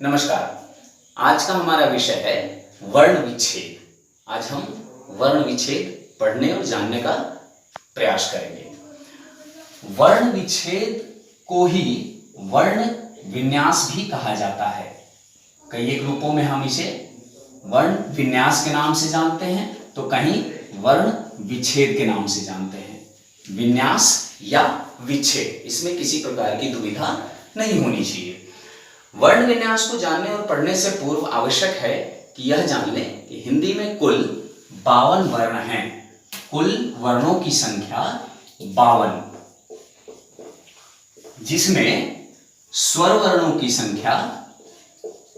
नमस्कार। आज का हमारा विषय है वर्ण विच्छेद। आज हम वर्ण विच्छेद पढ़ने और जानने का प्रयास करेंगे। वर्ण विच्छेद को ही वर्ण विन्यास भी कहा जाता है। कई एक रूपों में हम इसे वर्ण विन्यास के नाम से जानते हैं तो कहीं वर्ण विच्छेद के नाम से जानते हैं। विन्यास या विच्छेद, इसमें किसी प्रकार की दुविधा नहीं होनी चाहिए। वर्ण विन्यास को जानने और पढ़ने से पूर्व आवश्यक है कि यह जान लें कि हिंदी में कुल 52 वर्ण हैं। कुल वर्णों की संख्या 52, जिसमें स्वर वर्णों की संख्या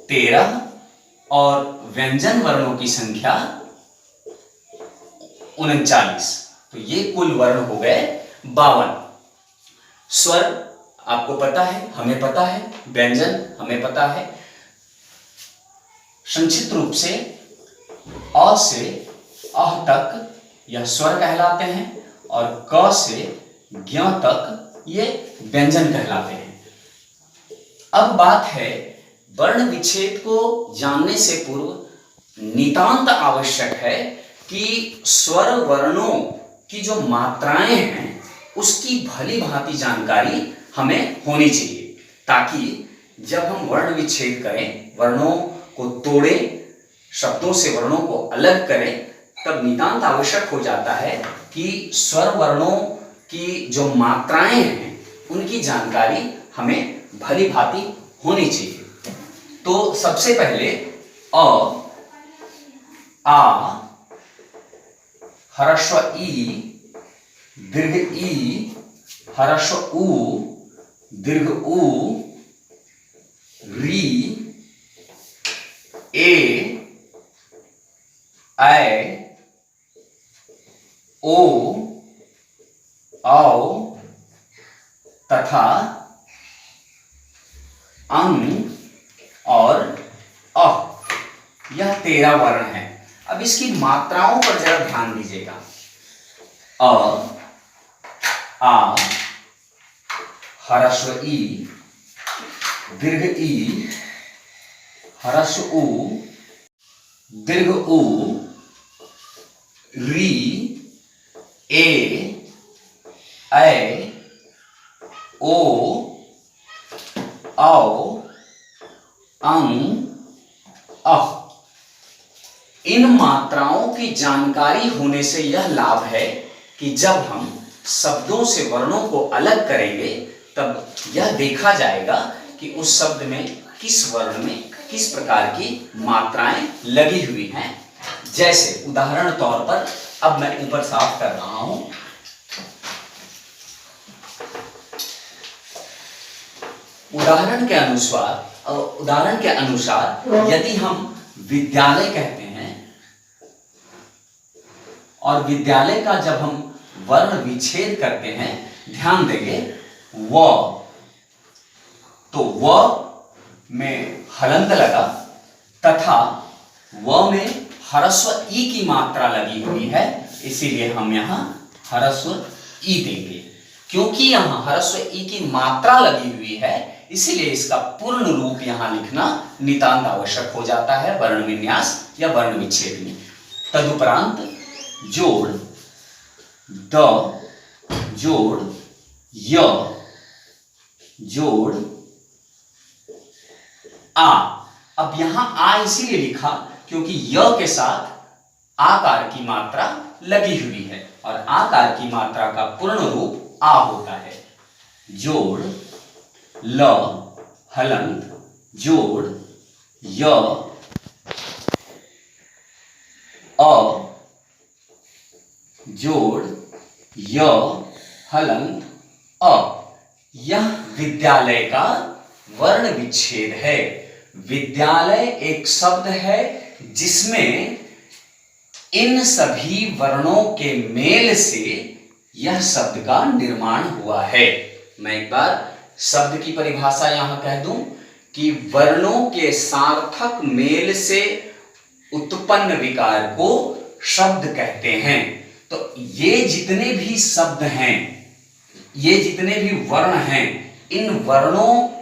13 और व्यंजन वर्णों की संख्या 39। तो ये कुल वर्ण हो गए 52। स्वर आपको पता है, हमें पता है, व्यंजन हमें पता है। संक्षिप्त रूप से अ से अह तक यह स्वर कहलाते हैं और क से ज्ञ तक ये व्यंजन कहलाते हैं। अब बात है, वर्ण विच्छेद को जानने से पूर्व नितांत आवश्यक है कि स्वर वर्णों की जो मात्राएं हैं उसकी भली भांति जानकारी हमें होनी चाहिए, ताकि जब हम वर्ण विच्छेद करें, वर्णों को तोड़ें, शब्दों से वर्णों को अलग करें, तब नितांत आवश्यक हो जाता है कि स्वर वर्णों की जो मात्राएं हैं उनकी जानकारी हमें भली भांति होनी चाहिए। तो सबसे पहले अ, आ, ह्रस्व ई, दीर्घ ई, ह्रस्व उ, दीर्घ उ, री, ए, ऐ, ओ, औ तथा अंग और अ। यह 13 वर्ण है। अब इसकी मात्राओं पर जरा ध्यान दीजिएगा। अ, आ, ह्रस्व ई, दीर्घ ई, ह्रस्व उ, दीर्घ उ, री, ए, ऐ, ओ, औ, अंग, अ। इन मात्राओं की जानकारी होने से यह लाभ है कि जब हम शब्दों से वर्णों को अलग करेंगे तब यह देखा जाएगा कि उस शब्द में किस वर्ण में किस प्रकार की मात्राएं लगी हुई हैं। जैसे उदाहरण तौर पर अब मैं ऊपर साफ कर रहा हूं। उदाहरण के अनुसार यदि हम विद्यालय कहते हैं और विद्यालय का जब हम वर्ण विच्छेद करते हैं, ध्यान देंगे, व, तो व में हलंत लगा तथा व में ह्रस्व ई की मात्रा लगी हुई है, इसीलिए हम यहां ह्रस्व ई देंगे। क्योंकि यहां ह्रस्व ई की मात्रा लगी हुई है, इसीलिए इसका पूर्ण रूप यहां लिखना नितांत आवश्यक हो जाता है वर्ण विन्यास या वर्ण विच्छेद में। तदुपरांत जोड़ द, जोड़ य, जोड़ आ। अब यहां आ इसीलिए लिखा क्योंकि य के साथ आकार की मात्रा लगी हुई है और आकार की मात्रा का पूर्ण रूप आ होता है। जोड़ ल, हलंत, जोड़ य, अ, जोड़ य, हलंत, अ। यह विद्यालय का वर्ण विच्छेद है। विद्यालय एक शब्द है जिसमें इन सभी वर्णों के मेल से यह शब्द का निर्माण हुआ है। मैं एक बार शब्द की परिभाषा यहां कह दूं कि वर्णों के सार्थक मेल से उत्पन्न विकार को शब्द कहते हैं। तो ये जितने भी शब्द हैं, ये जितने भी वर्ण हैं, इन वर्णों